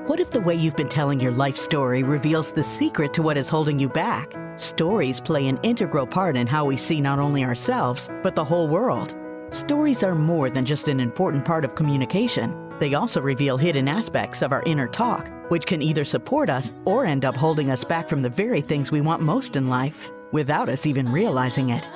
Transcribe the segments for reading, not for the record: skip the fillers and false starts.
What if the way you've been telling your life story reveals the secret to what is holding you back? Stories play an integral part in how we see not only ourselves, but the whole world. Stories are more than just an important part of communication. They also reveal hidden aspects of our inner talk, which can either support us or end up holding us back from the very things we want most in life, without us even realizing it.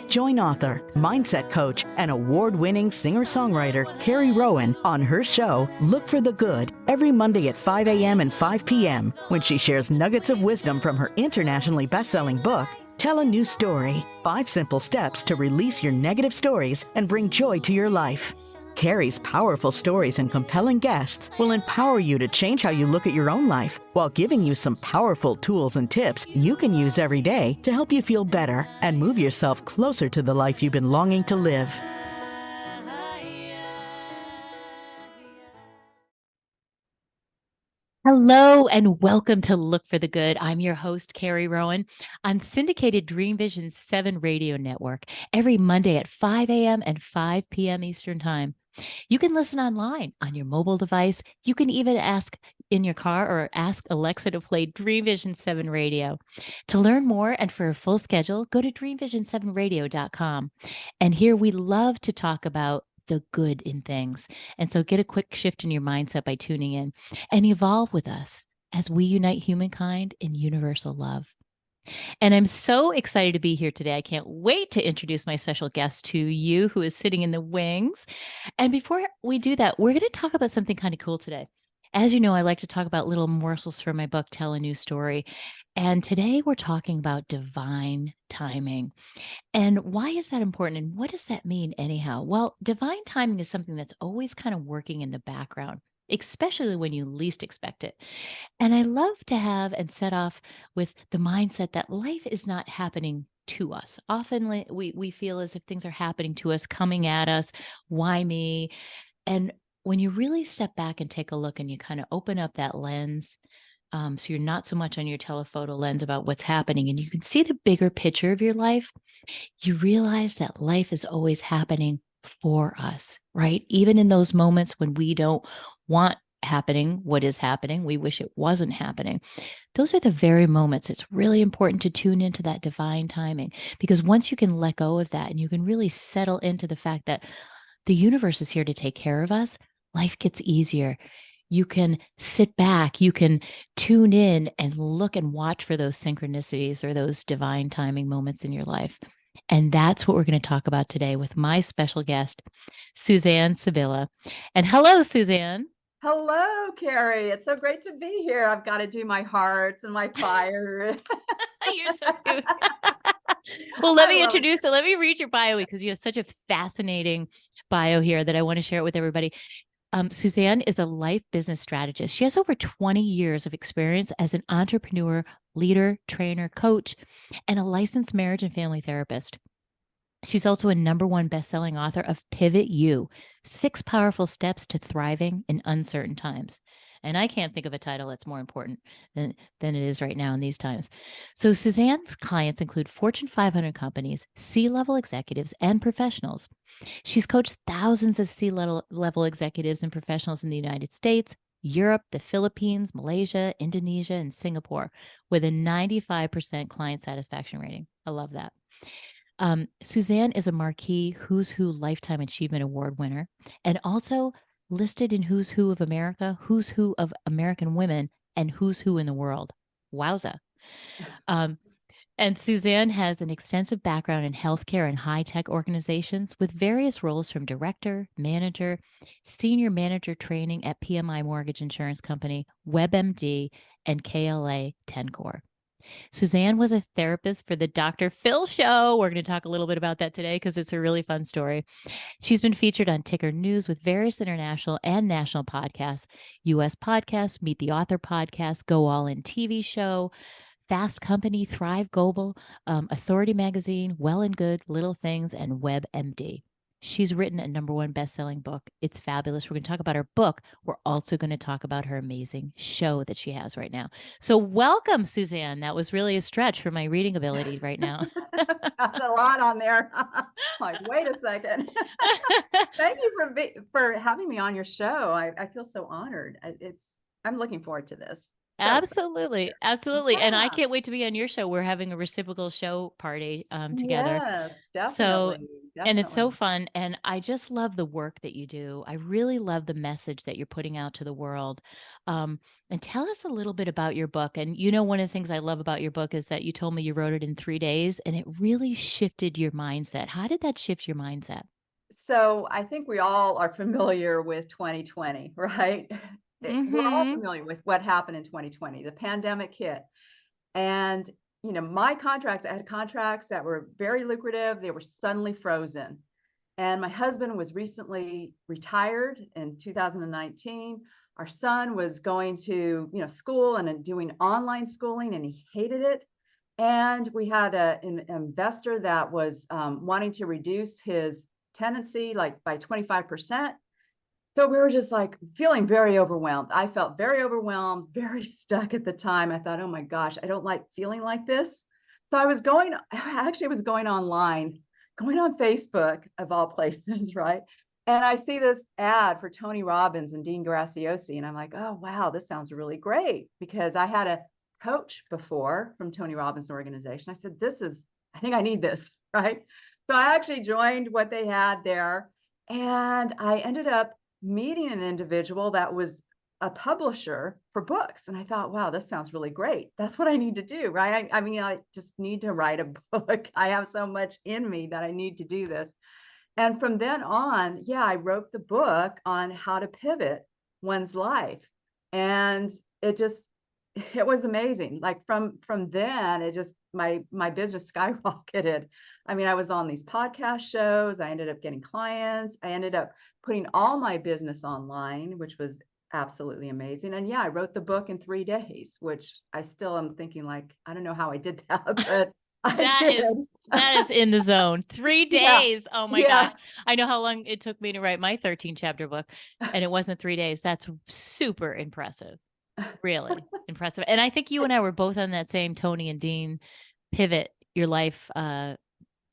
Join author, mindset coach, and award-winning singer-songwriter Carrie Rowan on her show, Look for the Good, every Monday at 5 a.m. and 5 p.m. when she shares nuggets of wisdom from her internationally best-selling book, Tell a New Story, 5 Simple Steps to Release Your Negative Stories and Bring Joy to Your Life. Carrie's powerful stories and compelling guests will empower you to change how you look at your own life while giving you some powerful tools and tips you can use every day to help you feel better and move yourself closer to the life you've been longing to live. Hello and welcome to Look for the Good. I'm your host, Carrie Rowan, on syndicated Dream Vision 7 radio network every Monday at 5 a.m. and 5 p.m. Eastern Time. You can listen online on your mobile device. You can even ask in your car or ask Alexa to play Dream Vision 7 radio. To learn more and for a full schedule, go to dreamvision7radio.com. And here we love to talk about the good in things. And so get a quick shift in your mindset by tuning in and evolve with us as we unite humankind in universal love. And I'm so excited to be here today. I can't wait to introduce my special guest to you who is sitting in the wings. And before we do that, we're going to talk about something kind of cool today. As you know, I like to talk about little morsels from my book, Tell a New Story. And today we're talking about divine timing. And why is that important? And what does that mean anyhow? Well, divine timing is something that's always kind of working in the background, especially when you least expect it. And I love to have and set off with the mindset that life is not happening to us. Often we feel as if things are happening to us, coming at us. Why me? And when you really step back and take a look and you kind of open up that lens, so you're not so much on your telephoto lens about what's happening and you can see the bigger picture of your life, you realize that life is always happening for us, right? Even in those moments when we don't want what is happening, we wish it wasn't happening. Those are the very moments it's really important to tune into that divine timing, because once you can let go of that and you can really settle into the fact that the universe is here to take care of us, life gets easier. You can sit back, you can tune in and look and watch for those synchronicities or those divine timing moments in your life. And that's what we're going to talk about today with my special guest, Suzanne Sibilla. And hello, Suzanne. Hello, Carrie. It's so great to be here. I've got to do my hearts and my fire. You're so cute. Well, let me introduce it. Let me read your bio because you have such a fascinating bio here that I want to share it with everybody. Suzanne is a life business strategist. She has over 20 years of experience as an entrepreneur, leader, trainer, coach, and a licensed marriage and family therapist. She's also a #1 best-selling author of Pivot You, 6 Powerful Steps to Thriving in Uncertain Times. And I can't think of a title that's more important than it is right now in these times. So Suzanne's clients include Fortune 500 companies, C-level executives, and professionals. She's coached thousands of C-level executives and professionals in the United States, Europe, the Philippines, Malaysia, Indonesia, and Singapore with a 95% client satisfaction rating. I love that. Suzanne is a marquee Who's Who Lifetime Achievement Award winner and also listed in Who's Who of America, Who's Who of American Women, and Who's Who in the World. Wowza. And Suzanne has an extensive background in healthcare and high-tech organizations with various roles from director, manager, senior manager training at PMI Mortgage Insurance Company, WebMD, and KLA Tencor. Suzanne was a therapist for the Dr. Phil Show. We're going to talk a little bit about that today because it's a really fun story. She's been featured on Ticker News with various international and national podcasts, U.S. podcasts, Meet the Author podcast, Go All In TV show, Fast Company, Thrive Global, Authority Magazine, Well and Good, Little Things, and WebMD. She's written a #1 best-selling book. It's fabulous. We're going to talk about her book. We're also going to talk about her amazing show that she has right now. So welcome, Suzanne. That was really a stretch for my reading ability right now. That's a lot on there. Like, wait a second. Thank you for having me on your show. I feel so honored. It's I'm looking forward to this. So Absolutely. Absolutely. And I yeah. can't wait to be on your show. We're having a reciprocal show party together. Yes, So, definitely, and it's so definitely. fun. And I just love the work that you do. I really love the message that you're putting out to the world. And tell us a little bit about your book. And one of the things I love about your book is that you told me you wrote it in 3 days and it really shifted your mindset. How did that shift your mindset? So I think we all are familiar with 2020, right? We're all Mm-hmm. familiar with what happened in 2020. The pandemic hit. And, my contracts, I had contracts that were very lucrative. They were suddenly frozen. And my husband was recently retired in 2019. Our son was going to, school and then doing online schooling, and he hated it. And we had an investor that was wanting to reduce his tenancy like by 25%. So we were just like feeling very overwhelmed. I felt very overwhelmed, very stuck at the time. I thought, oh my gosh, I don't like feeling like this. So I actually was going online, going on Facebook of all places, right? And I see this ad for Tony Robbins and Dean Graciosi. And I'm like, oh, wow, this sounds really great, because I had a coach before from Tony Robbins organization. I said, I think I need this, right? So I actually joined what they had there. And I ended up meeting an individual that was a publisher for books. And I thought, wow, this sounds really great. That's what I need to do, right? I mean, I just need to write a book. I have so much in me that I need to do this. And from then on, yeah, I wrote the book on how to pivot one's life. And it just, it was amazing. Like from then, it just, my business skyrocketed. I mean, I was on these podcast shows. I ended up getting clients. I ended up putting all my business online, which was absolutely amazing. And yeah, I wrote the book in 3 days, which I still am thinking like, I don't know how I did that, but I That did. is that is in the zone. 3 Yeah. days. Oh my Yeah. gosh. I know how long it took me to write my 13 chapter book and it wasn't 3 days. That's super impressive. Really impressive. And I think you and I were both on that same Tony and Dean pivot your life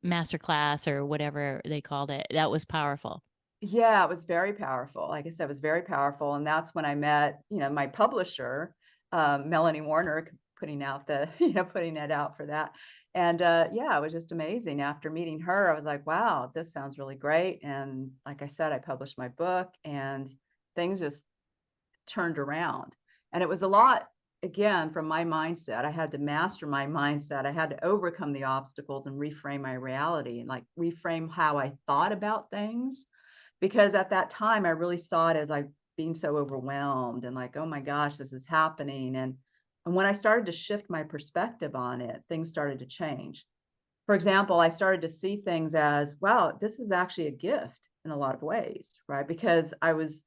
masterclass or whatever they called it. That was powerful. Yeah, it was very powerful. Like I said, it was very powerful. And that's when I met, my publisher, Melanie Warner, putting out putting it out for that. And yeah, it was just amazing. After meeting her, I was like, wow, this sounds really great. And like I said, I published my book and things just turned around. And it was a lot, again, from my mindset. I had to master my mindset. I had to overcome the obstacles and reframe my reality and like reframe how I thought about things. Because at that time, I really saw it as like being so overwhelmed and like, oh my gosh, this is happening. And when I started to shift my perspective on it, things started to change. For example, I started to see things as, wow, this is actually a gift in a lot of ways, right? Because I was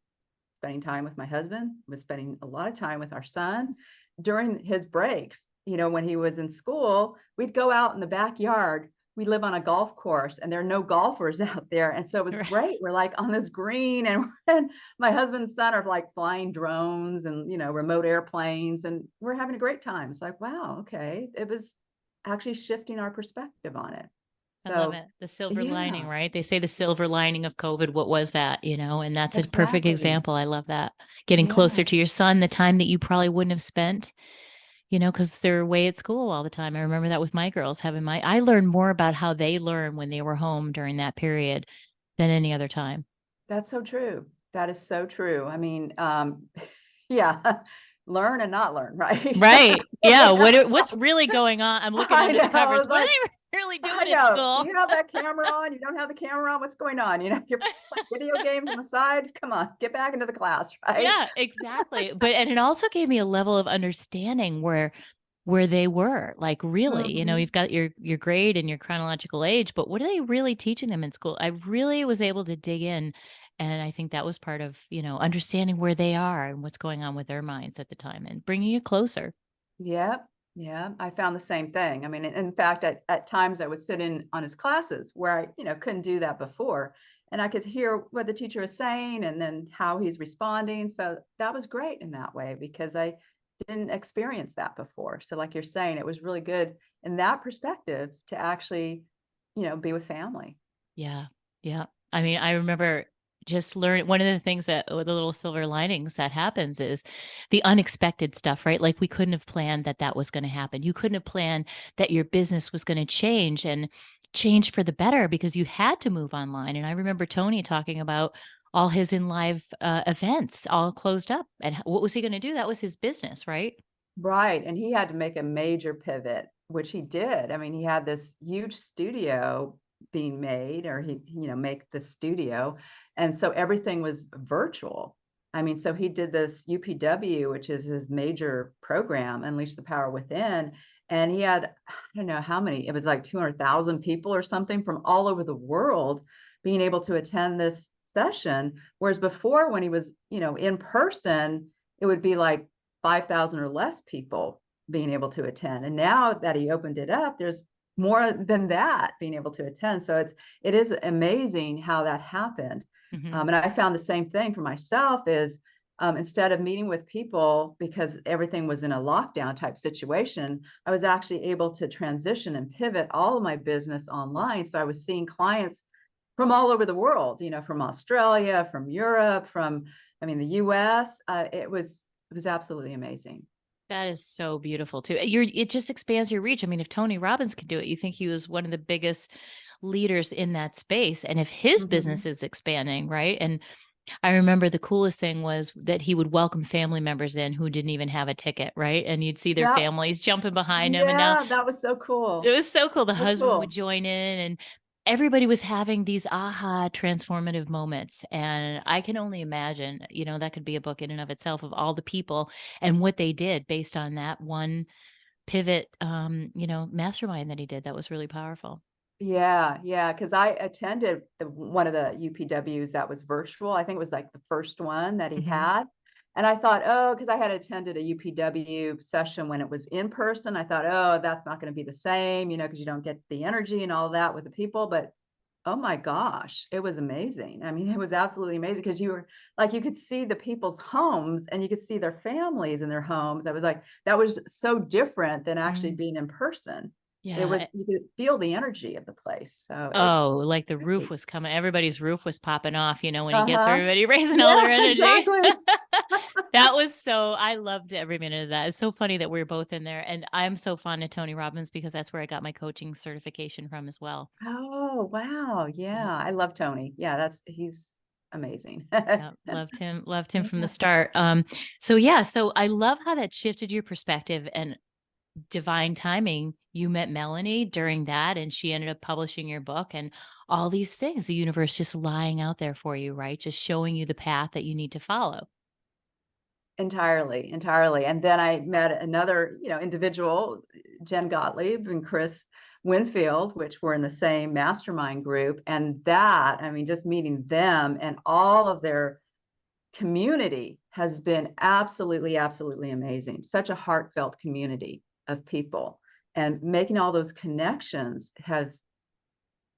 spending time with my husband, was spending a lot of time with our son during his breaks. When he was in school, we'd go out in the backyard. We live on a golf course and there are no golfers out there. And so it was great. We're like on this green and my husband's son are like flying drones and, remote airplanes. And we're having a great time. It's like, wow, okay. It was actually shifting our perspective on it. I love So it. The silver lining, yeah, right? They say the silver lining of COVID. What was that? And that's a perfect exactly. example. I love that. Getting closer Yeah. to your son, the time that you probably wouldn't have spent, because they're away at school all the time. I remember that with my girls I learned more about how they learn when they were home during that period than any other time. That's so true. That is so true. I mean, yeah, learn and not learn, right? Right. Yeah. What's really going on? I'm looking I under the know. I covers. was What are like, they really I doing at know. Do school? you have that camera on? You don't have the camera on? What's going on? You're playing video games on the side. Come on, get back into the class, right? Yeah, exactly. And it also gave me a level of understanding where they were. Like really, Mhm. you've got your grade and your chronological age, but what are they really teaching them in school? I really was able to dig in, and I think that was part of, understanding where they are and what's going on with their minds at the time and bringing you closer. Yep. Yeah, I found the same thing. I mean, in fact, at times I would sit in on his classes where I, couldn't do that before. And I could hear what the teacher was saying and then how he's responding. So that was great in that way because I didn't experience that before. So like you're saying, it was really good in that perspective to actually, be with family. Yeah. Yeah. I mean, I remember just learn. One of the things that, or the little silver linings that happens, is the unexpected stuff, right? Like we couldn't have planned that that was going to happen. You couldn't have planned that your business was going to change and change for the better because you had to move online. And I remember Tony talking about all his in live events all closed up. And what was he going to do? That was his business, right? Right, and he had to make a major pivot, which he did. I mean, he had this huge studio being made, or make the studio, and so everything was virtual. I mean, so he did this UPW, which is his major program, Unleash the Power Within, and he had, I don't know how many, it was like 200,000 people or something from all over the world being able to attend this session, whereas before when he was, in person, it would be like 5,000 or less people being able to attend. And now that he opened it up, there's more than that being able to attend. So it is amazing how that happened. Hmm. And I found the same thing for myself is instead of meeting with people because everything was in a lockdown type situation, I was actually able to transition and pivot all of my business online. So I was seeing clients from all over the world, from Australia, from Europe, the US. It was absolutely amazing. That is so beautiful too. It just expands your reach. I mean, if Tony Robbins could do it, you think he was one of the biggest leaders in that space. And if his Mhm. business is expanding, right? And I remember the coolest thing was that he would welcome family members in who didn't even have a ticket, right? And you'd see their Yeah, families jumping behind him. And now yeah, that was so it cool. was so cool. The So husband would cool. join in, and everybody was having these aha transformative moments. And I can only imagine, that could be a book in and of itself, of all the people and what they did based on that one pivot, mastermind that he did. That was really powerful. Yeah, yeah, because I attended one of the UPWs that was virtual. I think it was like the first one that he Hmm. had. And I thought, oh, because I had attended a UPW session when it was in person. I thought, oh, that's not going to be the same, because you don't get the energy and all that with the people. But oh my gosh, it was amazing. I mean, it was absolutely amazing because you were like, you could see the people's homes and you could see their families in their homes. I was like, that was so different than actually Mm. being in person. It Yeah. was, you could feel the energy of the place. So it Oh, like the was roof great. was coming. Everybody's roof was popping off, when he gets Uh-huh. everybody raising all Yeah, their energy. exactly. That was so, I loved every minute of that. It's so funny that we're both in there. And I'm so fond of Tony Robbins because that's where I got my coaching certification from as well. Oh, wow. Yeah. Yeah. I love Tony. Yeah, he's amazing. Yeah, loved him from the start. So yeah, so I love how that shifted your perspective, and divine timing. You met Melanie during that, and she ended up publishing your book, and all these things, the universe just lying out there for you, right? Just showing you the path that you need to follow. Entirely, entirely. And then I met another, individual, Jen Gottlieb and Chris Winfield, which were in the same mastermind group. And just meeting them and all of their community has been absolutely, absolutely amazing. Such a heartfelt community of people. And making all those connections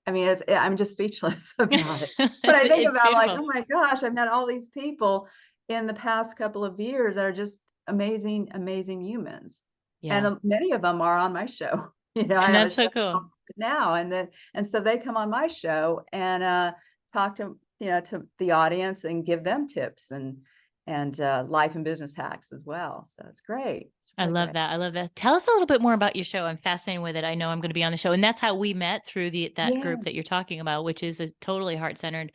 I'm just speechless about it. But I think It's about like, beautiful. oh my gosh, I met all these people in the past couple of years that are just amazing, amazing humans. And Yeah. many of them are on my show. I And have a that's show so cool. now, and so they come on my show and talk to the audience and give them tips and life and business hacks as well. So it's great. It's I really love great. that. I love that. Tell us a little bit more about your show. I'm fascinated with it. I know I'm going to be on the show, and that's how we met, through that Yeah. group that you're talking about, which is a totally heart-centered.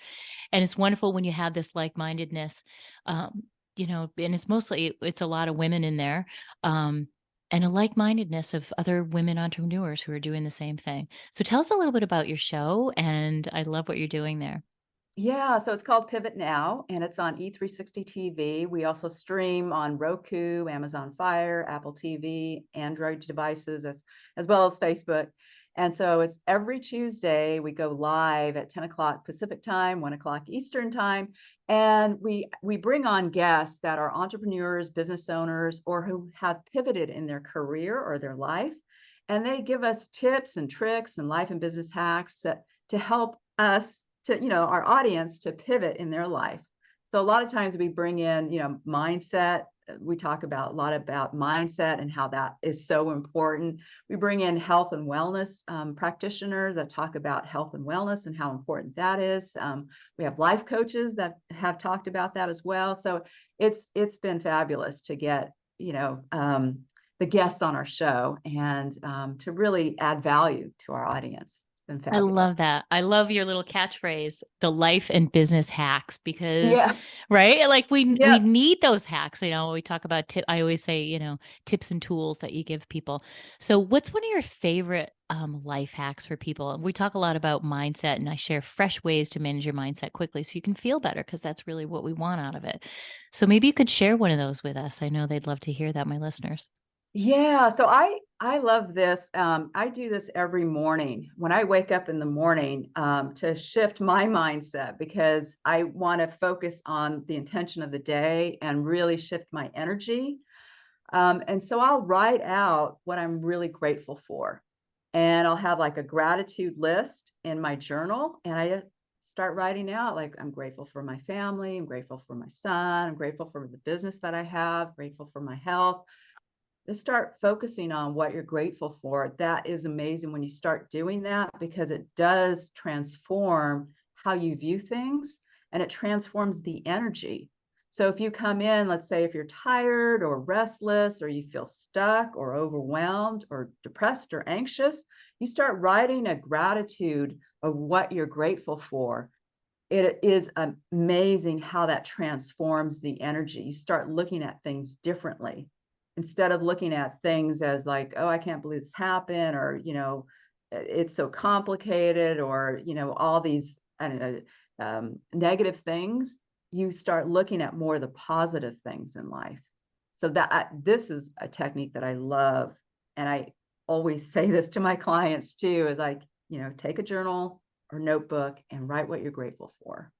And it's wonderful when you have this like-mindedness, um, and it's a lot of women in there, um, and a like-mindedness of other women entrepreneurs who are doing the same thing. So tell us a little bit about your show, and I love what you're doing there. Yeah, so it's called Pivot Now, and it's on E360 TV. We also stream on Roku, Amazon Fire, Apple TV, Android devices, as well as Facebook. And so it's every Tuesday we go live at 10 o'clock Pacific time, 1 o'clock Eastern time, and we bring on guests that are entrepreneurs, business owners, or who have pivoted in their career or their life, and they give us tips and tricks and life and business hacks to help us to our audience to pivot in their life. So a lot of times we bring in mindset we talk about a lot about mindset and how that is so important. We bring in health and wellness practitioners that talk about health and wellness and how important that is. We have life coaches that have talked about that as well. So it's been fabulous to get, the guests on our show and to really add value to our audience. It's been I fabulous. love that. I love your little catchphrase, the life and business hacks, because Yeah. right, like we Yep. need those hacks. We talk about I always say, tips and tools that you give people. So, what's one of your favorite life hacks for people? We talk a lot about mindset, and I share fresh ways to manage your mindset quickly, so you can feel better, because that's really what we want out of it. So, maybe you could share one of those with us. I know they'd love to hear that, my listeners. Yeah, so I love this. I do this every morning when I wake up in the morning to shift my mindset because I want to focus on the intention of the day and really shift my energy. And so I'll write out what I'm really grateful for, and I'll have like a gratitude list in my journal, and I start writing out like I'm grateful for my family, I'm grateful for my son, I'm grateful for the business that I have, grateful for my health. Just start focusing on what you're grateful for. That is amazing when you start doing that because it does transform how you view things and it transforms the energy. So if you come in, let's say if you're tired or restless or you feel stuck or overwhelmed or depressed or anxious, you start writing a gratitude of what you're grateful for. It is amazing how that transforms the energy. You start looking at things differently instead of looking at things as like, oh, I can't believe this happened, or, it's so complicated, or, all these, I don't know, negative things. You start looking at more of the positive things in life. So this is a technique that I love. And I always say this to my clients too, is like, take a journal or notebook and write what you're grateful for.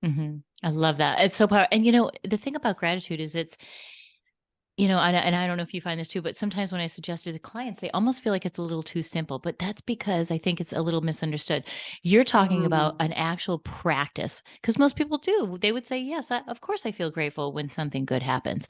I love that. It's so powerful. And the thing about gratitude is and I don't know if you find this too, but sometimes when I suggest it to clients, they almost feel like it's a little too simple, but that's because I think it's a little misunderstood. You're talking about an actual practice, because most people do. They would say, yes, of course I feel grateful when something good happens.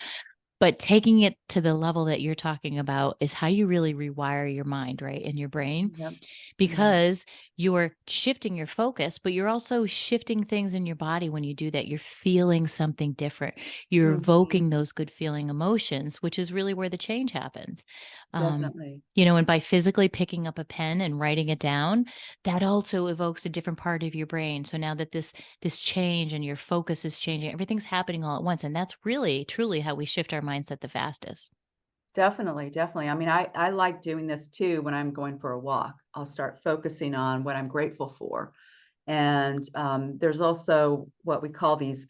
But taking it to the level that you're talking about is how you really rewire your mind, right? In your brain, Yep. Yep. because you're shifting your focus, but you're also shifting things in your body. When you do that, you're feeling something different. You're Mhm. evoking those good feeling emotions, which is really where the change happens. Um, Definitely. and by physically picking up a pen and writing it down, that also evokes a different part of your brain. So now that this change and your focus is changing, everything's happening all at once. And that's really, truly how we shift our mindset the fastest. Definitely, definitely. I mean, I like doing this too when I'm going for a walk. I'll start focusing on what I'm grateful for. And there's also what we call these,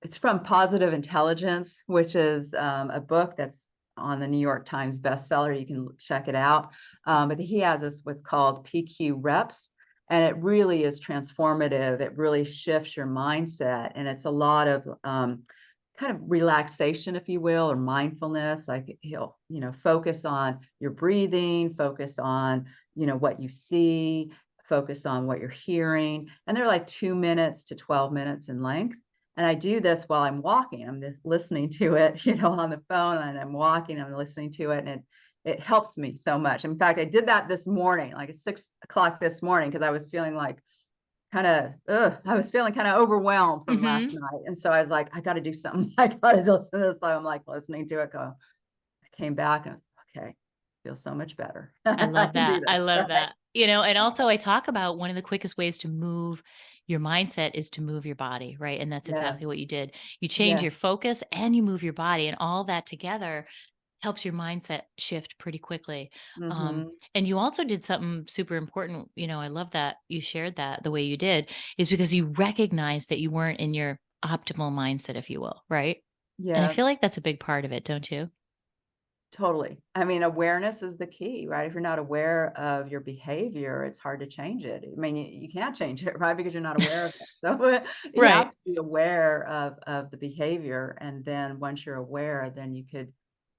it's from Positive Intelligence, which is a book that's on the New York Times bestseller. You can check it out. But he has this what's called PQ reps. And it really is transformative. It really shifts your mindset. And it's a lot of kind of relaxation, if you will, or mindfulness. Like he'll, focus on your breathing, focus on, what you see, focus on what you're hearing. And they're like 2 minutes to 12 minutes in length. And I do this while I'm walking. I'm just listening to it, on the phone, and I'm walking, I'm listening to it, and it helps me so much. In fact, I did that this morning, like at 6 o'clock this morning, because I was feeling like I was feeling kind of overwhelmed from last night. And so I was like, I got to do something. I got to listen to this. So I'm like listening to it. I came back and I was like, okay, feel so much better. I I love can do that. I this. love Right. that. And also I talk about one of the quickest ways to move your mindset is to move your body, right? And that's exactly what Yes. you did. You change Yes. your focus and you move your body, and all that together helps your mindset shift pretty quickly. Um, Mm-hmm. and you also did something super important. I love that you shared that the way you did, is because you recognized that you weren't in your optimal mindset, if you will, right? And I Yeah. feel like that's a big part of it, don't you? Totally. I mean, awareness is the key, right? If you're not aware of your behavior, it's hard to change it. I mean, you can't change it, right? Because you're not aware of it. So you have Right. to be aware of the behavior. And then once you're aware, then you could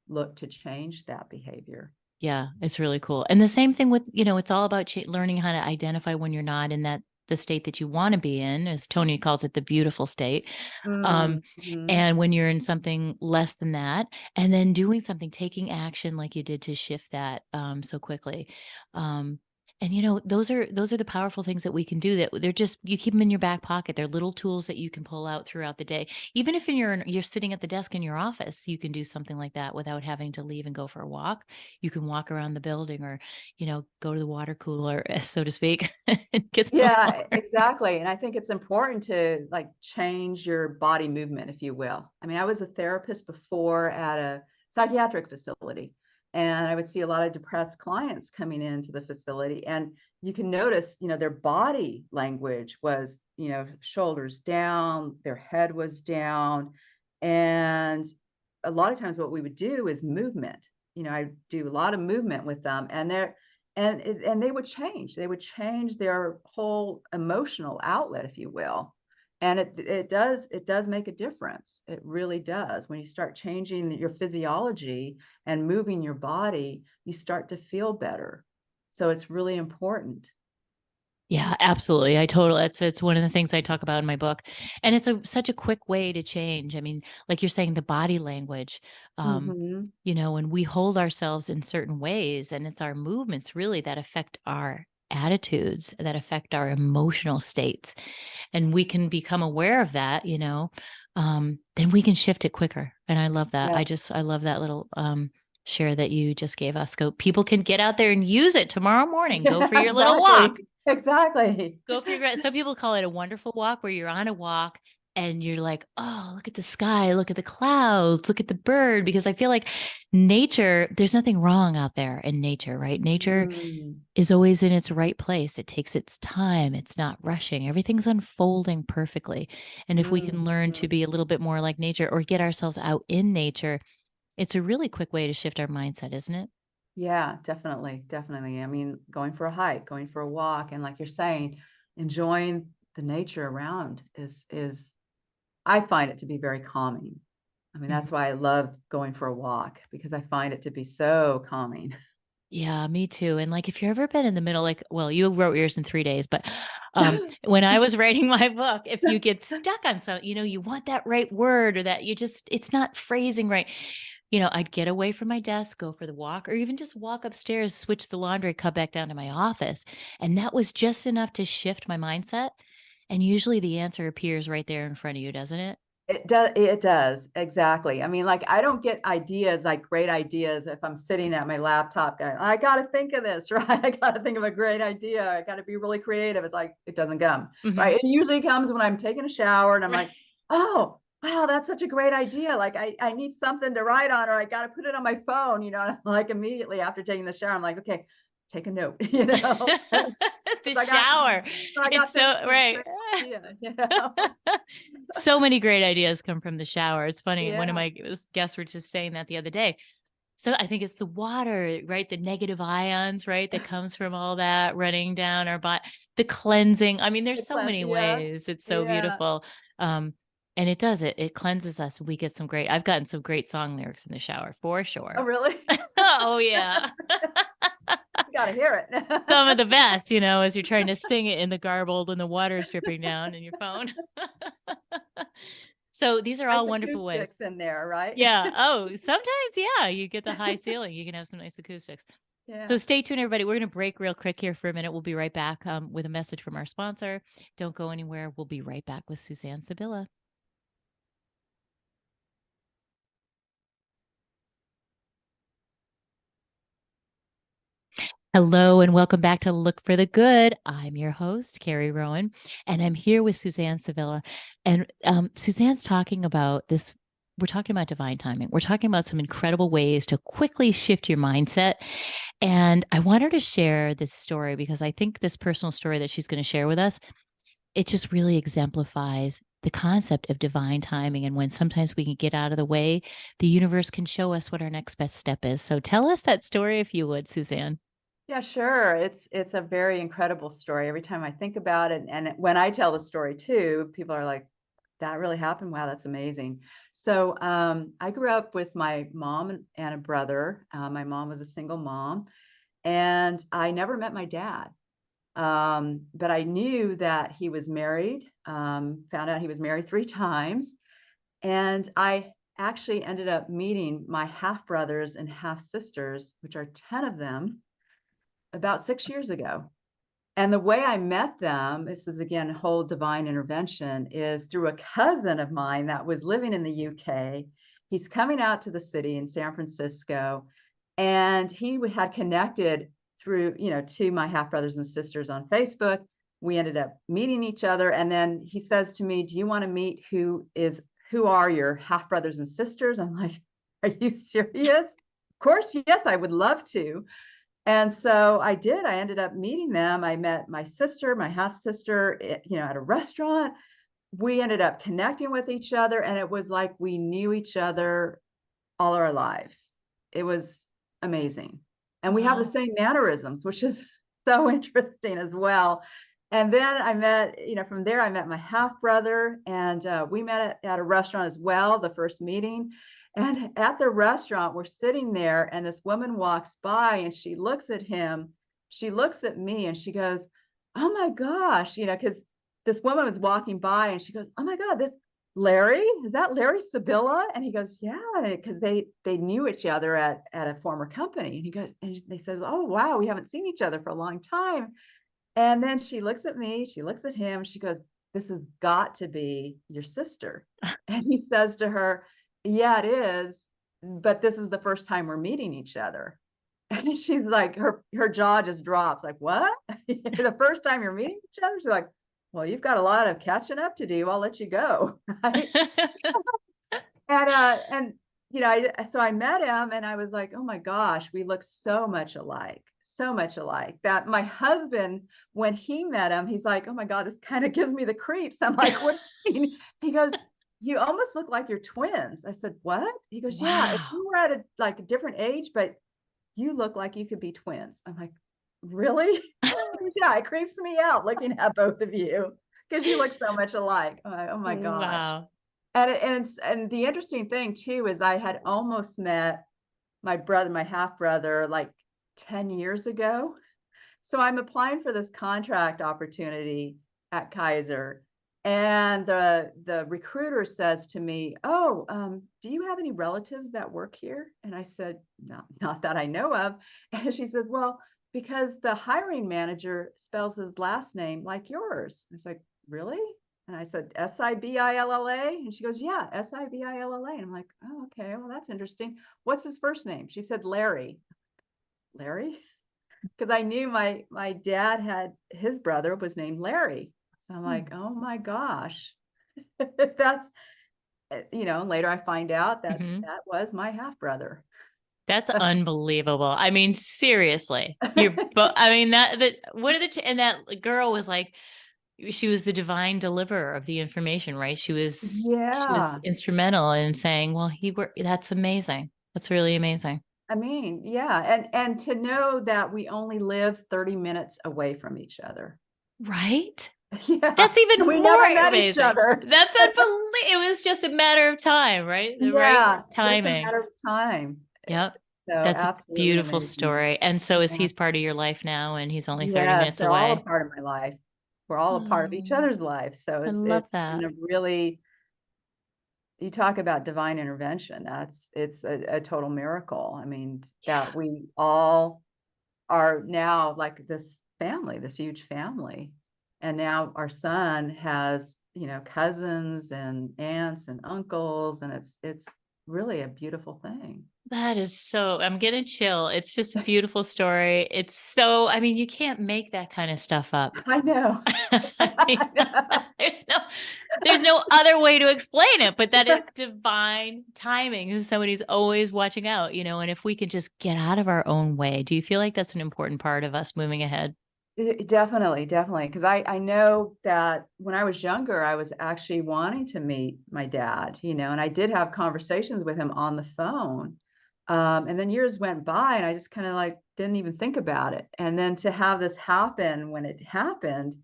look to change that behavior. Yeah, it's really cool. And the same thing with, it's all about learning how to identify when you're not in that the state that you want to be in, as Tony calls it, the beautiful state. Mm-hmm. And when you're in something less than that, and then doing something, taking action like you did to shift that so quickly. And those are the powerful things that we can do, that they're just, you keep them in your back pocket. They're little tools that you can pull out throughout the day. Even if you're sitting at the desk in your office, you can do something like that without having to leave and go for a walk. You can walk around the building, or go to the water cooler, so to speak, and get some Yeah, water. exactly. And I think it's important to like change your body movement, if you will. I mean, I was a therapist before at a psychiatric facility, and I would see a lot of depressed clients coming into the facility. And you can notice, their body language was, shoulders down, their head was down. And a lot of times what we would do is movement. I do a lot of movement with them, and and they would change. They would change their whole emotional outlet, if you will. And it does make a difference. It really does. When you start changing your physiology and moving your body, you start to feel better. So it's really important. Yeah, absolutely. It's one of the things I talk about in my book. And it's such a quick way to change. I mean, like you're saying, the body language, Hmm. when we hold ourselves in certain ways, and it's our movements really that affect our attitudes, that affect our emotional states. And we can become aware of that, then we can shift it quicker. And I love that. Yeah. I love that little share that you just gave us. Go, people can get out there and use it tomorrow morning. Go for Yeah, your little walk. exactly. Exactly. Go for your some people call it a wonderful walk, where you're on a walk and you're like, "Oh, look at the sky, look at the clouds, look at the bird," because I feel like nature, there's nothing wrong out there in nature, right? Nature Mm, is always in its right place. It takes its time. It's not rushing. Everything's unfolding perfectly. And if we can learn to mhm. be a little bit more like nature, or get ourselves out in nature, it's a really quick way to shift our mindset, isn't it? Yeah, definitely, definitely. I mean, going for a hike, going for a walk, and like you're saying, enjoying the nature around is I find it to be very calming. I mean, Mhm. that's why I love going for a walk, because I find it to be so calming. Yeah, me too. And like, if you've ever been in the middle, like, well, you wrote yours in 3 days, but when I was writing my book, if you get stuck on some, you want that right word, or that it's not phrasing right. I'd get away from my desk, go for the walk, or even just walk upstairs, switch the laundry, come back down to my office. And that was just enough to shift my mindset. And usually the answer appears right there in front of you, doesn't it? It does, exactly. I mean, like, I don't get ideas, like great ideas, if I'm sitting at my laptop going, I gotta think of this, right? I gotta think of a great idea. I gotta be really creative. It's like it doesn't come, Hmm. right? It usually comes when I'm taking a shower and I'm Right. like, oh, wow, that's such a great idea. Like I need something to write on, or I gotta put it on my phone, like immediately after taking the shower, I'm like, okay, take a note, The because shower. I It's got this so right. great idea. So many great ideas come from the shower. It's funny. One of Yeah. my guests were just saying that the other day. So I think it's the water, right? The negative ions, right? That comes from all that running down our body, the cleansing. I mean, there's so many Yes. ways. It's so Yeah. beautiful. And it does it. It cleanses us. We get I've gotten some great song lyrics in the shower for Oh, sure. really? Oh yeah. You gotta hear Some of it. the best, as you're trying to sing it in the garbled and the water is dripping down in your phone. So these are Nice all wonderful ways. acoustics in there, right? Yeah. Oh, sometimes, yeah, you get the high ceiling. You can have some nice acoustics. So Yeah. stay tuned, everybody. We're going to break real quick here for a minute. We'll be right back with a message from our sponsor. Don't go anywhere. We'll be right back with Suzanne Sibilla. Hello and welcome back to Look for the Good. I'm your host, Carrie Rowan, and I'm here with Suzanne Sibilla. And Suzanne's talking about this. We're talking about divine timing. We're talking about some incredible ways to quickly shift your mindset. And I want her to share this story because I think this personal story that she's going to share with us, it just really exemplifies the concept of divine timing. And when sometimes we can get out of the way, the universe can show us what our next best step is. So tell us that story if you would, Suzanne. Yeah, sure. It's a very incredible story. Every time I think about it, and when I tell the story too, people are like, "That really happened? Wow, that's amazing." So, I grew up with my mom and a brother. My mom was a single mom, and I never met my dad. But I knew that he was married, found out he was married 3 times. And I actually ended up meeting my half brothers and half sisters, which are 10 of them, about 6 years ago. And the way I met them, this is again whole divine intervention, is through a cousin of mine that was living in the UK. He's coming out to the city in San Francisco, and he had connected through, to my half brothers and sisters on Facebook. We ended up meeting each other, and then he says to me, "Do you want to meet who are your half brothers and sisters?" I'm like, "Are you serious?" Of course, yes, I would love to. And so I did. I ended up meeting them. I met my sister, my half sister, at a restaurant. We ended up connecting with each other, and it was like we knew each other all our lives. It was amazing. And we have the Wow. same mannerisms, which is so interesting as well. And then I met, from there, I met my half brother, and we met at a restaurant as well, the first meeting. And at the restaurant, we're sitting there, and this woman walks by, and she looks at him. She looks at me, and she goes, "Oh my gosh," because this woman was walking by, and she goes, "Oh my God, this Larry, is that Larry Sibilla?" And he goes, "Yeah," because they knew each other at a former company. And he goes, and they said, "Oh wow, we haven't seen each other for a long time." And then she looks at me, she looks at him, she goes, "This has got to be your sister." And he says to her, "Yeah, it is, but this is the first time we're meeting each other." And she's like, her jaw just drops, like, "What? The first time you're meeting each other?" She's like, "Well, you've got a lot of catching up to do. I'll let you go." Right? And so I met him, and I was like, "Oh my gosh, we look so much alike that my husband, when he met him, he's like, 'Oh my God, this kind of gives me the creeps.'" I'm like, "What do you mean?" He goes, "You almost look like you're twins." I said, "What?" He goes, "Yeah, if Wow. you were at a different age, but you look like you could be twins." I'm like, "Really?" He goes, "Yeah, it creeps me out looking at both of you because you look so much alike." I'm like, "Oh my gosh." Wow. And the interesting thing too is I had almost met my half brother, like 10 years ago. So I'm applying for this contract opportunity at Kaiser, and the recruiter says to me, "Oh, do you have any relatives that work here?" And I said, "No, not that I know of." And she says, "Well, because the hiring manager spells his last name like yours." I was like, "Really?" And I said, "Sibilla?" And she goes, "Yeah, Sibilla." And I'm like, "Oh, okay, well, that's interesting. What's his first name?" She said, "Larry." Larry? Because I knew my dad had his brother was named Larry. So I'm like, Hmm. "Oh my gosh." That's, later I find out that Mhm. that was my half brother. That's So unbelievable. I mean, seriously, you're but I mean that what are and that girl was like, she was the divine deliverer of the information, right? She was yeah. instrumental in saying, well, that's amazing. That's really amazing. I mean, yeah, and to know that we only live 30 minutes away from each other. Right? Yeah, That's even and we more never met each amazing. other. That's unbelievable. It was just a matter of time, right? The right Yeah, just a timing. matter of time. Yep. So That's a absolutely beautiful amazing. story. And so is Yeah. he's part of your life now and he's only 30 Yes, minutes they're all a away. part of my life. We're all a part of each Oh, other's lives. So I love it's been that. a really, you talk about divine intervention. It's a total miracle. I mean, Yeah. that we all are now like this family, this huge family. And now our son has, cousins and aunts and uncles, and it's really a beautiful thing. That is so, I'm getting chill. It's just a beautiful story. It's so, I mean, you can't make that kind of stuff up. I know. I mean, I know. there's no there's no other way to explain it, but that is divine timing. Is somebody who's always watching out, and if we can just get out of our own way, do you feel like that's an important part of us moving ahead? Definitely, definitely. Because I know that when I was younger, I was actually wanting to meet my dad, and I did have conversations with him on the phone. And then years went by, and I just kind of like didn't even think about it. And then to have this happen when it happened,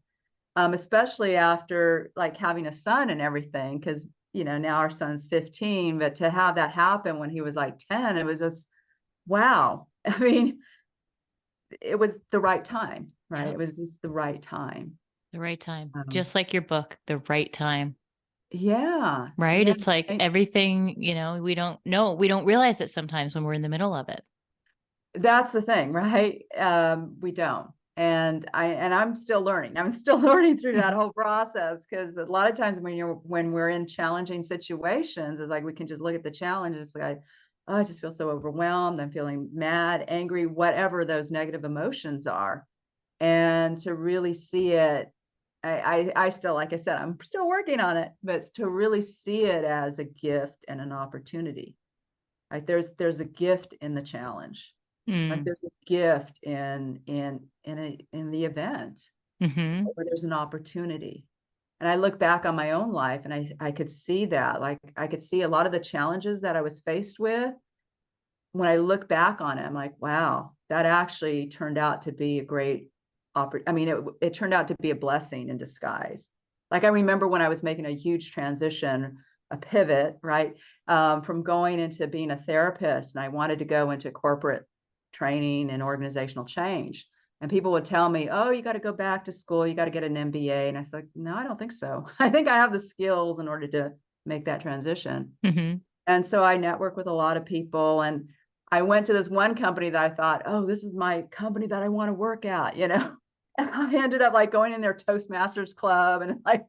especially after like having a son and everything, because now our son's 15, but to have that happen when he was like 10, it was just wow. I mean, it was the right time. right? It was just the right time. The right time. Um, Just like your book, the right time, yeah, right? yeah. It's like everything, we don't know. We don't realize it sometimes when we're in the middle of it. That's the thing, right? We don't. And I'm still learning. I'm still learning through that whole process, because a lot of times when we're in challenging situations, it's like we can just look at the challenge. It's like, oh, I just feel so overwhelmed. I'm feeling mad, angry, whatever those negative emotions are. And to really see it, I still, like I said, I'm still working on it, but to really see it as a gift and an opportunity. Like there's a gift in the challenge. Like Mm. there's a gift in the event, Mm-hmm. where there's an opportunity. And I look back on my own life, and I could see that. Like I could see a lot of the challenges that I was faced with. When I look back on it, I'm like, wow, that actually turned out to be a great I mean, it turned out to be a blessing in disguise. Like I remember when I was making a huge transition, a pivot, right? From going into being a therapist, and I wanted to go into corporate training and organizational change. And people would tell me, oh, you got to go back to school, you got to get an MBA. And I was like, no, I don't think so. I think I have the skills in order to make that transition. Mm-hmm. And so I network with a lot of people, and I went to this one company that I thought, oh, this is my company that I want to work at, you know. And I ended up like going in their Toastmasters club, and like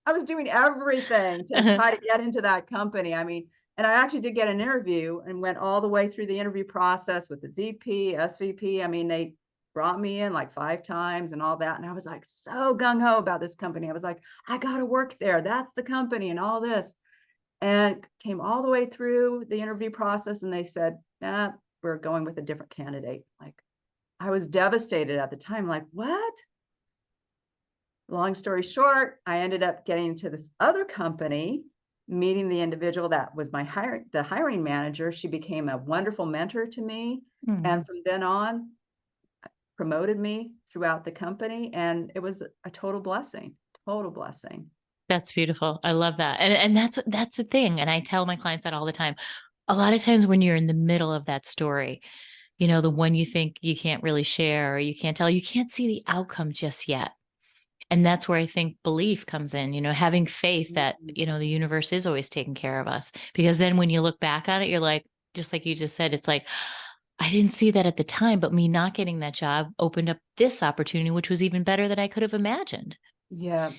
I was doing everything to try to get into that company. I mean, and I actually did get an interview and went all the way through the interview process with the VP, SVP. I mean, they brought me in like 5 times and all that. And I was like so gung ho about this company. I was like, I got to work there. That's the company and all this. And came all the way through the interview process, and they said, nah, we're going with a different candidate. Like I was devastated at the time. Like, what? Long story short, I ended up getting to this other company, meeting the individual that was the hiring manager. She became a wonderful mentor to me. And from then on, promoted me throughout the company. And it was a total blessing, total blessing. That's beautiful. I love that. And that's the thing. And I tell my clients that all the time. A lot of times when you're in the middle of that story, the one you think you can't really share or you can't tell, you can't see the outcome just yet. And that's where I think belief comes in, having faith that, the universe is always taking care of us. Because then when you look back on it, you're like, just like you just said, it's like, I didn't see that at the time, but me not getting that job opened up this opportunity, which was even better than I could have imagined. Yeah.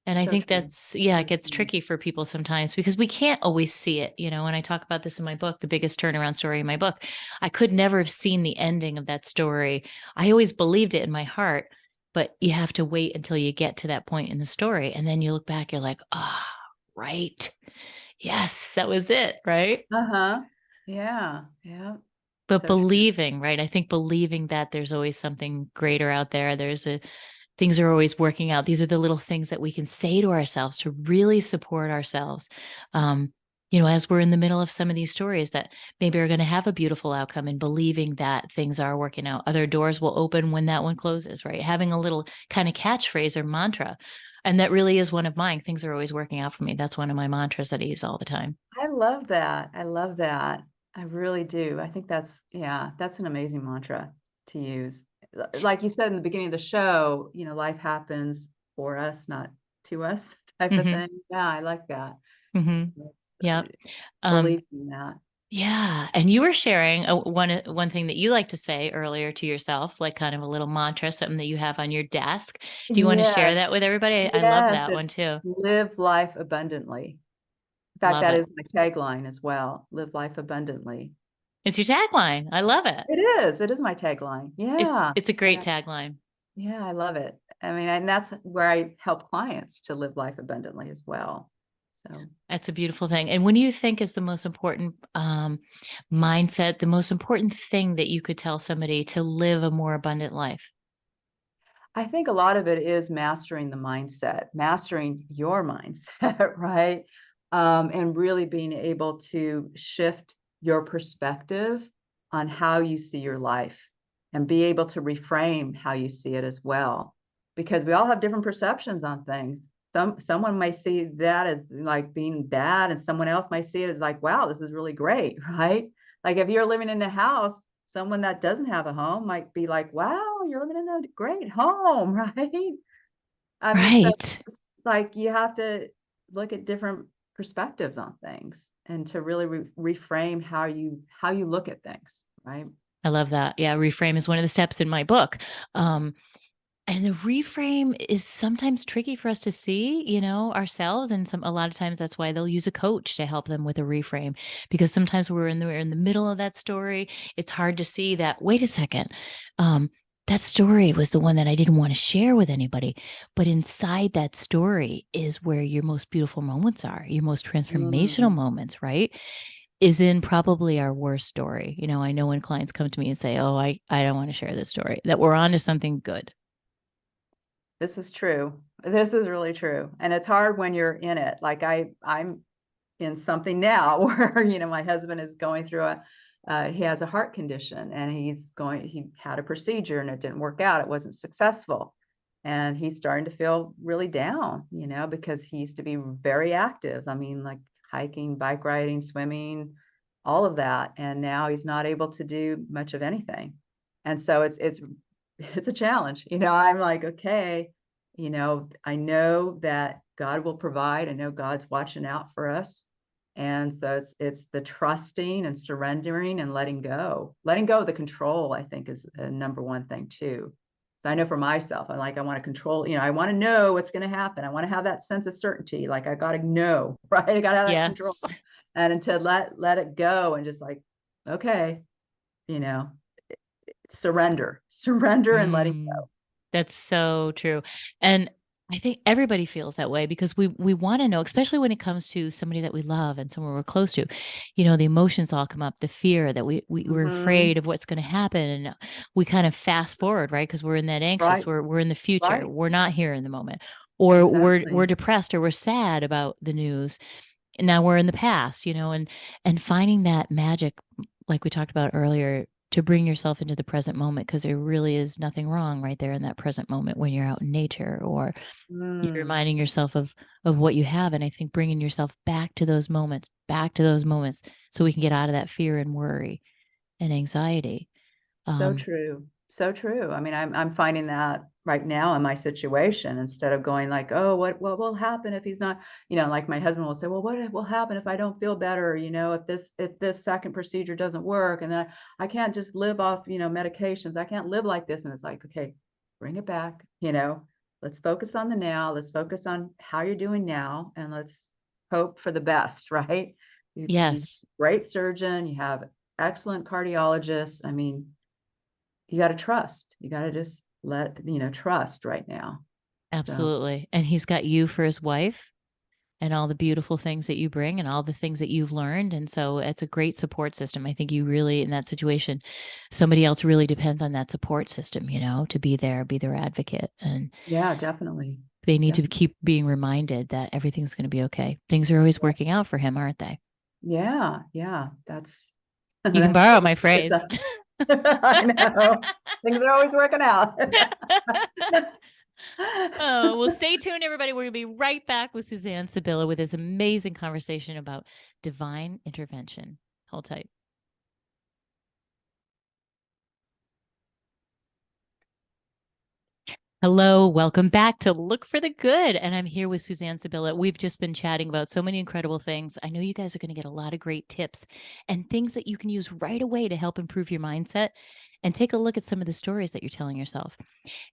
And I So think true. it gets tricky for people sometimes because we can't always see it. When I talk about this in my book, the biggest turnaround story in my book, I could never have seen the ending of that story. I always believed it in my heart, but you have to wait until you get to that point in the story. And then you look back, you're like, right. Yes, that was it. Right. Uh-huh. Yeah. Yeah. But So true. believing, right? I think believing that there's always something greater out there. Things are always working out. These are the little things that we can say to ourselves to really support ourselves. As we're in the middle of some of these stories that maybe are going to have a beautiful outcome, and believing that things are working out. Other doors will open when that one closes, right? Having a little kind of catchphrase or mantra. And that really is one of mine. Things are always working out for me. That's one of my mantras that I use all the time. I love that. I love that. I really do. I think that's an amazing mantra to use. Like you said in the beginning of the show, life happens for us, not to us, type of Mm-hmm. thing. Yeah, I like that. Mm-hmm. Yeah. Believe in that. Yeah. And you were sharing one thing that you like to say earlier to yourself, like kind of a little mantra, something that you have on your desk. Do you want to share that Yes. with everybody? I love Yes, that one it's too. live life abundantly. In fact, Love that it. is my tagline as well. Live life abundantly. It's your tagline. I love it. It is. It is my tagline. It's Yeah. it's a great tagline. Yeah, I love it. I mean, and that's where I help clients to live life abundantly as well. So That's a beautiful thing. And what do you think is the most important mindset, the most important thing that you could tell somebody to live a more abundant life? I think a lot of it is mastering the mindset, mastering your mindset, right? And really being able to shift your perspective on how you see your life, and be able to reframe how you see it as well. Because we all have different perceptions on things. Someone might see that as like being bad, and someone else might see it as like, wow, this is really great, right? Like if you're living in a house, someone that doesn't have a home might be like, wow, you're living in a great home, right? I mean, so Right. it's like you have to look at different perspectives on things and to really reframe how you look at things, right? I love that. Yeah, reframe is one of the steps in my book. Um, and the reframe is sometimes tricky for us to see, ourselves. And a lot of times that's why they'll use a coach to help them with a reframe. Because sometimes we're in the middle of that story. It's hard to see that, wait a second. Um, that story was the one that I didn't want to share with anybody. But inside that story is where your most beautiful moments are, your most transformational Mm. moments, right? Is in probably our worst story. I know when clients come to me and say, "Oh, I don't want to share this story," that we're on to something good. This is true. This is really true. And it's hard when you're in it. Like I'm in something now where, my husband is going through he has a heart condition and he had a procedure and it didn't work out. It wasn't successful. And he's starting to feel really down, because he used to be very active. I mean, like hiking, bike riding, swimming, all of that. And now he's not able to do much of anything. And so it's a challenge. I'm like, okay, I know that God will provide. I know God's watching out for us. And so it's the trusting and surrendering and letting go. Letting go of the control, I think, is a number one thing too. So I know for myself, I want to control, I want to know what's going to happen. I want to have that sense of certainty. Like I got to know, right? I got to have that control. Yes. And to let it go and just like, okay, you know, surrender and letting Mm, that's so true. And I think everybody feels that way because we want to know, especially when it comes to somebody that we love and someone we're close to. The emotions all come up, the fear that we're go. afraid of what's going to happen, and we kind of fast forward, right? Because we're in that anxious, Right, we're in the future, right, we're not here in the moment, or we're exactly. depressed or we're sad about the news, and now we're in the past, and finding that magic, like we talked about earlier, to bring yourself into the present moment, because there really is nothing wrong right there in that present moment when you're out in nature, or you're Mm, reminding yourself of what you have. And I think bringing yourself back to those moments, so we can get out of that fear and worry and anxiety. so um true, so true. I mean, I'm finding that right now in my situation, instead of going like, oh, what will happen if he's not, like my husband will say, well, what will happen if I don't feel better? If this second procedure doesn't work, and then I can't just live off, medications. I can't live like this. And it's like, okay, bring it back. Let's focus on the now. Let's focus on how you're doing now, and let's hope for the best. Right? You yes. great surgeon. You have excellent cardiologists. I mean, you got to trust. You got to just trust right now. So, Absolutely. And he's got you for his wife, and all the beautiful things that you bring and all the things that you've learned. And so it's a great support system. I think you really, in that situation, somebody else really depends on that support system, to be there, be their advocate. And yeah, definitely. they need to Definitely. keep being reminded that everything's going to be okay. Things are always working out for him, aren't they? Yeah, yeah. That's You can that's borrow what my it's phrase. I know. Things are always working out. Oh, well, stay tuned, everybody. We're going to be right back with Suzanne Sibilla with this amazing conversation about divine intervention. Hold tight. Hello, welcome back to Look for the Good. And I'm here with Suzanne Sibilla. We've just been chatting about so many incredible things. I know you guys are going to get a lot of great tips and things that you can use right away to help improve your mindset, and take a look at some of the stories that you're telling yourself.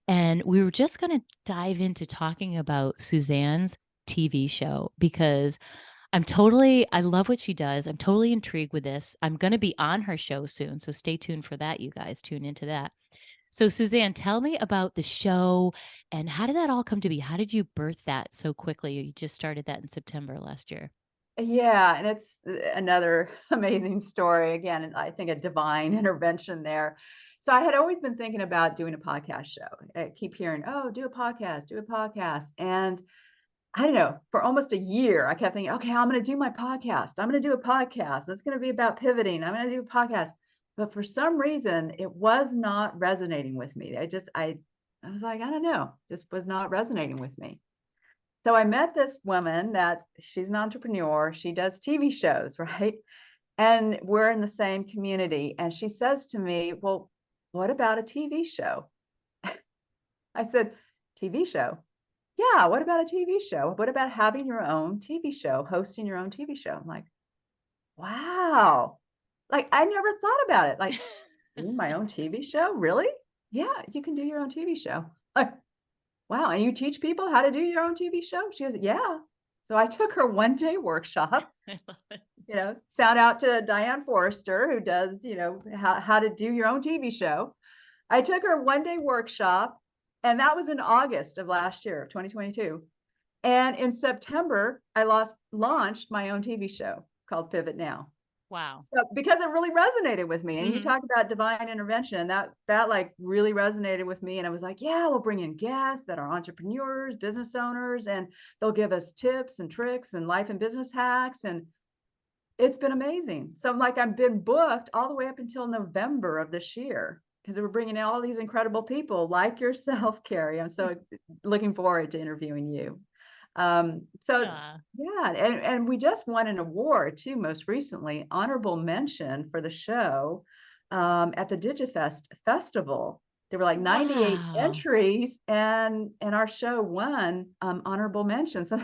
And we were just going to dive into talking about Suzanne's TV show, because I love what she does. I'm totally intrigued with this. I'm going to be on her show soon. So stay tuned for that, you guys. Tune into that. So, Suzanne, tell me about the show, and how did that all come to be? How did you birth that so quickly? You just started that in September last year. Yeah, and it's another amazing story. Again, and I think a divine intervention there. So I had always been thinking about doing a podcast show. I keep hearing, "Oh, do a podcast, do a podcast." And I don't know, for almost a year, I kept thinking, okay, I'm going to do my podcast. I'm going to do a podcast. It's going to be about pivoting. I'm going to do a podcast. But for some reason, it was not resonating with me. I was like, I don't know, just was not resonating with me. So I met this woman that she's an entrepreneur. She does TV shows, right? And we're in the same community. And she says to me, well, what about a TV show? I said, TV show. Yeah, what about a TV show? What about having your own TV show, hosting your own TV show? I'm like, wow. Like, I never thought about it. Like, doing my own TV show? Really? Yeah, you can do your own TV show. Like, wow. And you teach people how to do your own TV show? She goes, yeah. So I took her 1-day workshop. I love it. Shout out to Diane Forrester, who does, how to do your own TV show. I took her 1-day workshop, and that was in August of last year, 2022. And in September, I launched my own TV show called Pivot Now. Wow. So, because it really resonated with me. And you Mhm. talk about divine intervention, that like really resonated with me. And I was like, yeah, we'll bring in guests that are entrepreneurs, business owners, and they'll give us tips and tricks and life and business hacks. And it's been amazing. So like, I've been booked all the way up until November of this year, because we're bringing in all these incredible people like yourself, Carrie. I'm so looking forward to interviewing you. So Yeah. yeah, and we just won an award too, most recently, honorable mention for the show at the DigiFest Festival. There were like 98 Wow. entries, and our show won honorable mention. So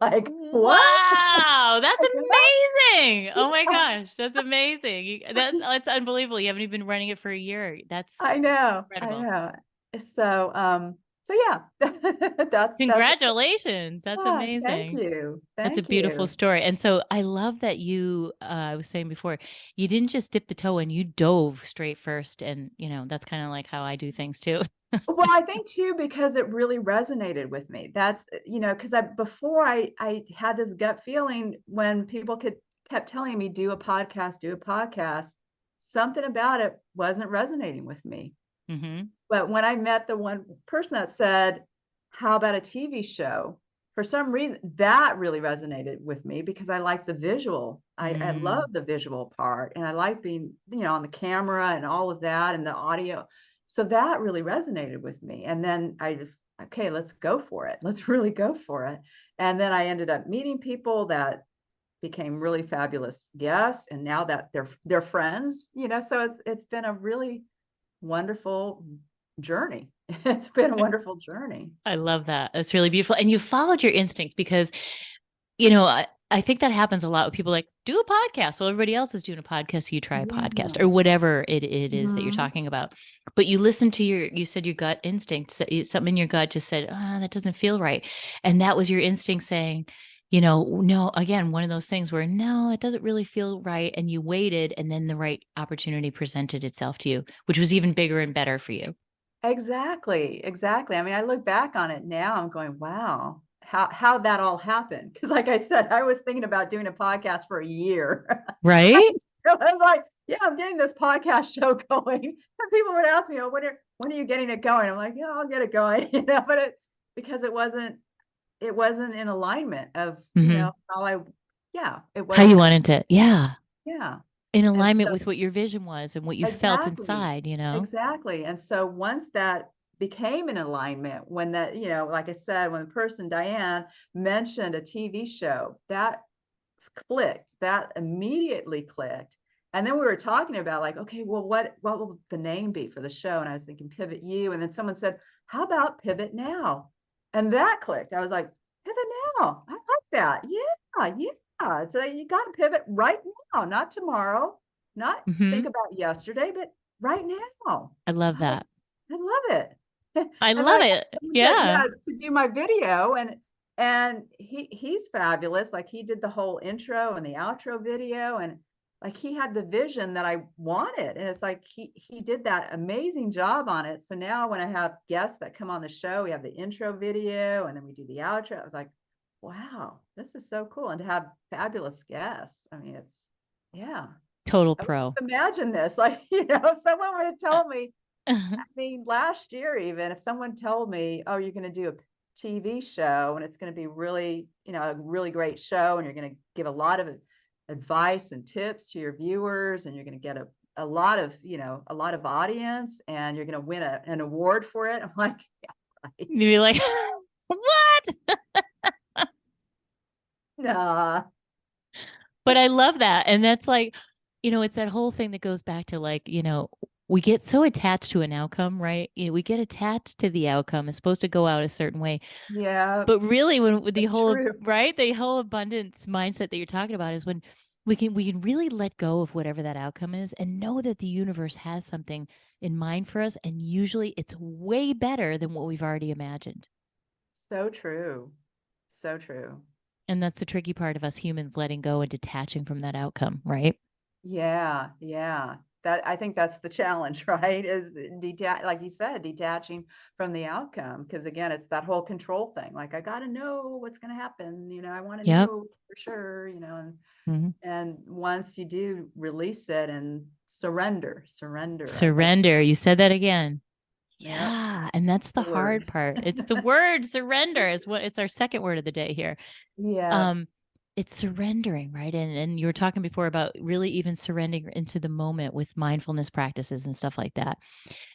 like, what? Wow, that's Like, amazing. Oh my gosh, that's amazing. That's unbelievable. You haven't even been running it for a year. That's I know, incredible. So yeah, that's Congratulations. That's thank amazing. you. That's a Thank beautiful you. story. And so I love that you, I was saying before, you didn't just dip the toe in, you dove straight first. And, that's kind of like how I do things too. Well, I think too, because it really resonated with me. That's, because before I had this gut feeling when people kept telling me, do a podcast, something about it wasn't resonating with me. Mm-hmm. But when I met the one person that said, how about a TV show? For some reason, that really resonated with me, because I like the visual. I love the visual part, and I like being, on the camera and all of that, and the audio. So that really resonated with me. And then I just, okay, let's go for it. Let's really go for it. And then I ended up meeting people that became really fabulous guests. And now that they're friends, so it's been a really wonderful journey. It's been a wonderful journey. I love that. That's really beautiful. And you followed your instinct because, I think that happens a lot with people like, do a podcast. Well, everybody else is doing a podcast. So you try a podcast Yeah. or whatever it is that you're Mhm. talking about. But you listen to you said your gut instinct, something in your gut just said, that doesn't feel right. And that was your instinct saying, no, again, one of those things where, no, it doesn't really feel right. And you waited, and then the right opportunity presented itself to you, which was even bigger and better for you. Exactly. I mean, I look back on it now, I'm going, wow, how that all happened. Because like I said, I was thinking about doing a podcast for a year. Right? So I was like, yeah, I'm getting this podcast show going. And people would ask me, oh, when are you getting it going? I'm like, yeah, I'll get it going. But because it wasn't in alignment of, Mhm. it How you wasn't, wanted to. Yeah. yeah. In And alignment so with what your vision was and what you felt exactly. inside. Exactly. And so once that became in alignment, when that, like I said, when the person, Diane, mentioned a TV show, that clicked, that immediately clicked. And then we were talking about like, okay, well, what will the name be for the show? And I was thinking Pivot You. And then someone said, how about Pivot Now? And that clicked. I was like, Pivot Now. I like that. Yeah, yeah. So you got to pivot right now, not tomorrow, not think Mhm. about yesterday, but right now. I love that. I love it. I And so I love got it. someone Yeah. to do my video, and he's fabulous. Like, he did the whole intro and the outro video, and like, he had the vision that I wanted. And it's like he did that amazing job on it. So now when I have guests that come on the show, we have the intro video and then we do the outro. I was like, wow, this is so cool. And to have fabulous guests. I mean, yeah. Total I wouldn't pro. imagine this. Like, if someone would have told me, I mean, last year, even if someone told me, oh, you're going to do a TV show and it's going to be really, a really great show, and you're going to give a lot of advice and tips to your viewers, and you're going to get a lot of, a lot of audience, and you're going to win an award for it. I'm like, yeah, right. You'd be like, what? Nah. But I love that. And that's like, it's that whole thing that goes back to like, we get so attached to an outcome, right? We get attached to the outcome. It's supposed to go out a certain way. Yeah, But really, when with the whole, true. right, the whole abundance mindset that you're talking about is when we can really let go of whatever that outcome is and know that the universe has something in mind for us. And usually it's way better than what we've already imagined. So true. So true. And that's the tricky part of us humans letting go and detaching from that outcome, right? Yeah, yeah. That I think that's the challenge, right? Is like you said, detaching from the outcome. Because again, it's that whole control thing. Like I gotta know what's gonna happen, I want to Yep. know for sure, Mhm. and once you do release it and surrender, I think, Surrender. You said that again. yep, Yeah. And that's the the word. hard part. It's the word surrender is what it's our second word of the day here. Yeah. Um, it's surrendering, right? And you were talking before about really even surrendering into the moment with mindfulness practices and stuff like that.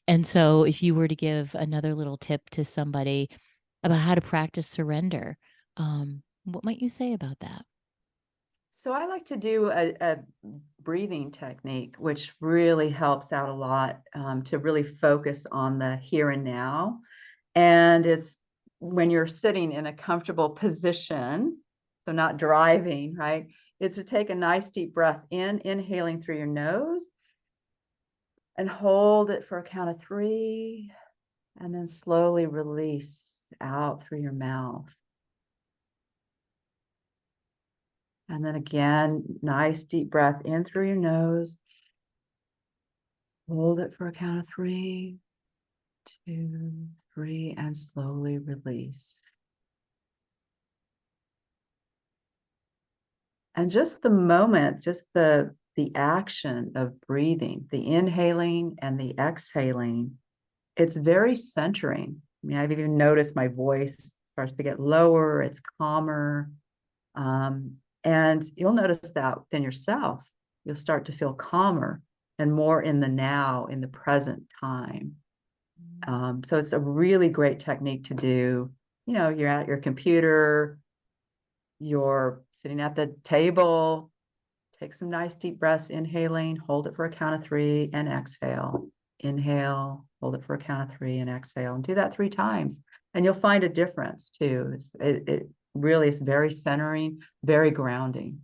And so if you were to give another little tip to somebody about how to practice surrender, what might you say about that? So I like to do a breathing technique, which really helps out a lot, to really focus on the here and now. And it's when you're sitting in a comfortable position, so not driving, right? Is to take a nice deep breath in, inhaling through your nose and hold it for a count of 3, and then slowly release out through your mouth. And then again, nice deep breath in through your nose. Hold it for a count of 3, 2, 3, and slowly release. And just the moment, just the action of breathing, the inhaling and the exhaling, it's very centering. I mean, I've even noticed my voice starts to get lower, it's calmer. And you'll notice that within yourself. You'll start to feel calmer and more in the now, in the present time. So it's a really great technique to do. You're at your computer, you're sitting at the table, take some nice deep breaths, inhaling, hold it for a count of 3, and exhale. Inhale, hold it for a count of 3, and exhale. And do that 3 times. And you'll find a difference too. It really is very centering, very grounding.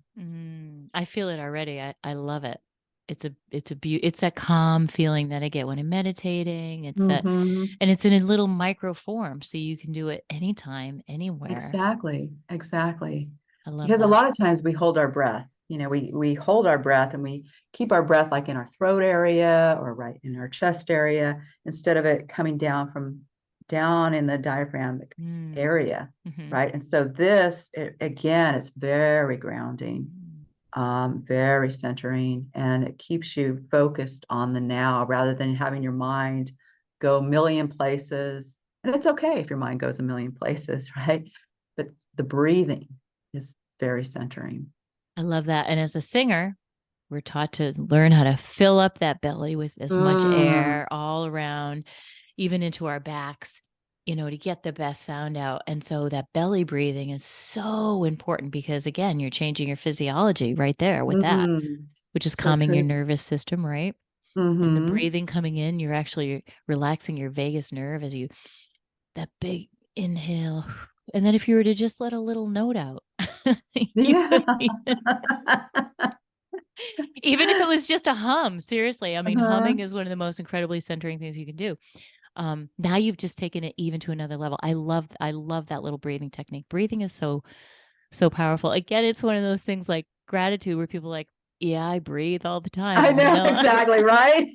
I feel it already. I love it. It's that calm feeling that I get when I'm meditating. It's that, Mhm. and it's in a little micro form, so you can do it anytime, anywhere. Exactly, exactly. I love Because a that. lot of times we hold our breath. We hold our breath and we keep our breath like in our throat area or right in our chest area instead of it coming down from down in the diaphragmatic area, Mm-hmm. right? And so again, it's very grounding, very centering, and it keeps you focused on the now rather than having your mind go a million places. And it's okay if your mind goes a million places, right? But the breathing is very centering. I love that. And as a singer, we're taught to learn how to fill up that belly with as much Mm, air all around, even into our backs, to get the best sound out. And so that belly breathing is so important because, again, you're changing your physiology right there with that, mm-hmm. which is So calming your true. nervous system, right? And the Mm-hmm. breathing coming in, you're actually relaxing your vagus nerve as you, that big inhale. And then if you were to just let a little note out, you Yeah. would even if it was just a hum, seriously. I mean, Uh-huh. humming is one of the most incredibly centering things you can do. Now you've just taken it even to another level. I love that little breathing technique. Breathing is so powerful. Again, it's one of those things like gratitude where people are like, yeah, I breathe all the time. I Well, know no, exactly, right?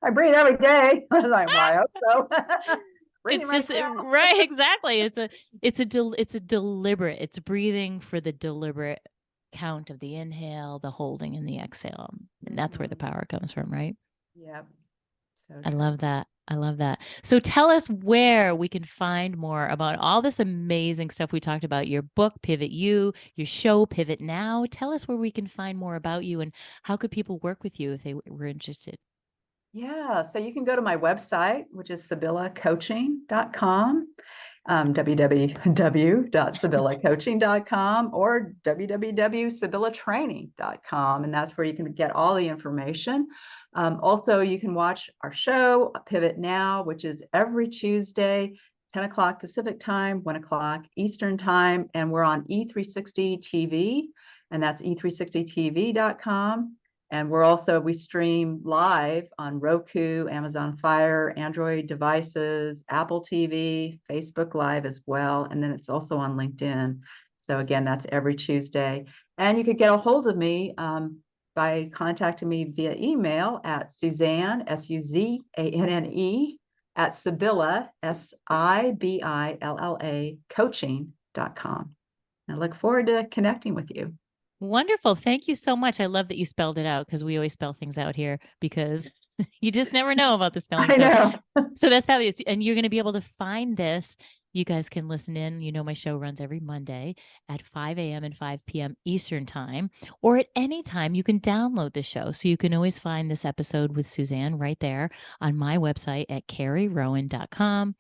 I breathe every day. I was like, well, I hope so. Breathing it's right just now. right, exactly. It's a deliberate. It's breathing for the deliberate count of the inhale, the holding, and the exhale. And that's where the Mm-hmm. power comes from, right? Yep. So I true. love that. I love that. So tell us where we can find more about all this amazing stuff we talked about, your book, Pivot You, your show, Pivot Now. Tell us where we can find more about you and how could people work with you if they were interested. Yeah. So you can go to my website, which is SibillaCoaching.com. www.sibillacoaching.com or www.sibillatraining.com. And that's where you can get all the information. Also, you can watch our show, Pivot Now, which is every Tuesday, 10 o'clock Pacific time, 1 o'clock Eastern time. And we're on E360 TV, and that's e360tv.com. And we stream live on Roku, Amazon Fire, Android devices, Apple TV, Facebook Live as well. And then it's also on LinkedIn. So again, that's every Tuesday. And you could get a hold of me by contacting me via email at Suzanne, Suzanne, at Sibilla, Sibilla, coaching.com. I look forward to connecting with you. Wonderful. Thank you so much. I love that you spelled it out, because we always spell things out here because you just never know about the spelling. I know. So that's fabulous. And you're going to be able to find this. You guys can listen in. You know, my show runs every Monday at 5 a.m. and 5 p.m. Eastern time, or at any time you can download the show. So you can always find this episode with Suzanne right there on my website at carrierowan.com.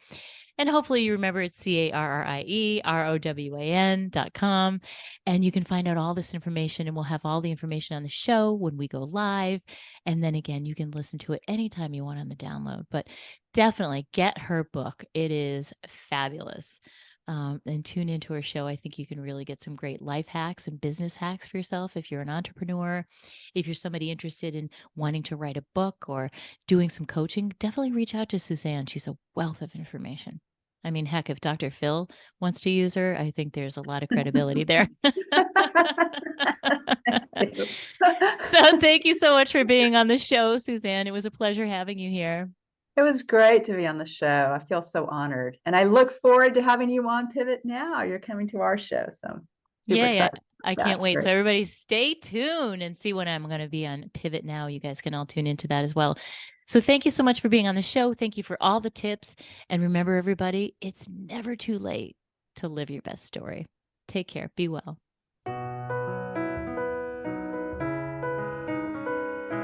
And hopefully you remember it's CarrieRowan.com. And you can find out all this information, and we'll have all the information on the show when we go live. And then again, you can listen to it anytime you want on the download. But definitely get her book. It is fabulous. And tune into her show. I think you can really get some great life hacks and business hacks for yourself if you're an entrepreneur. If you're somebody interested in wanting to write a book or doing some coaching, definitely reach out to Suzanne. She's a wealth of information. I mean, heck, if Dr. Phil wants to use her, I think there's a lot of credibility there. So thank you so much for being on the show, Suzanne. It was a pleasure having you here. It was great to be on the show. I feel so honored. And I look forward to having you on Pivot Now. You're coming to our show. So super excited. I can't wait. Great. So everybody stay tuned and see when I'm going to be on Pivot Now. You guys can all tune into that as well. So thank you so much for being on the show. Thank you for all the tips. And remember, everybody, it's never too late to live your best story. Take care. Be well.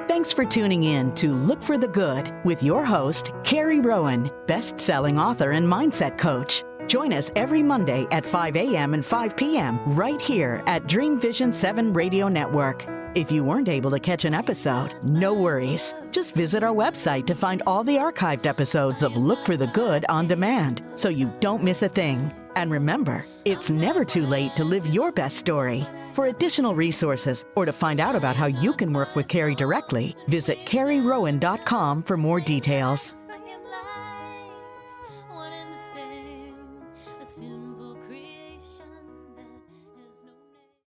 Thanks for tuning in to Look for the Good with your host, Carrie Rowan, best-selling author and mindset coach. Join us every Monday at 5 a.m. and 5 p.m. right here at Dream Vision 7 Radio Network. If you weren't able to catch an episode, no worries. Just visit our website to find all the archived episodes of Look for the Good on demand, so you don't miss a thing. And remember, it's never too late to live your best story. For additional resources or to find out about how you can work with Carrie directly, visit carrierowan.com for more details.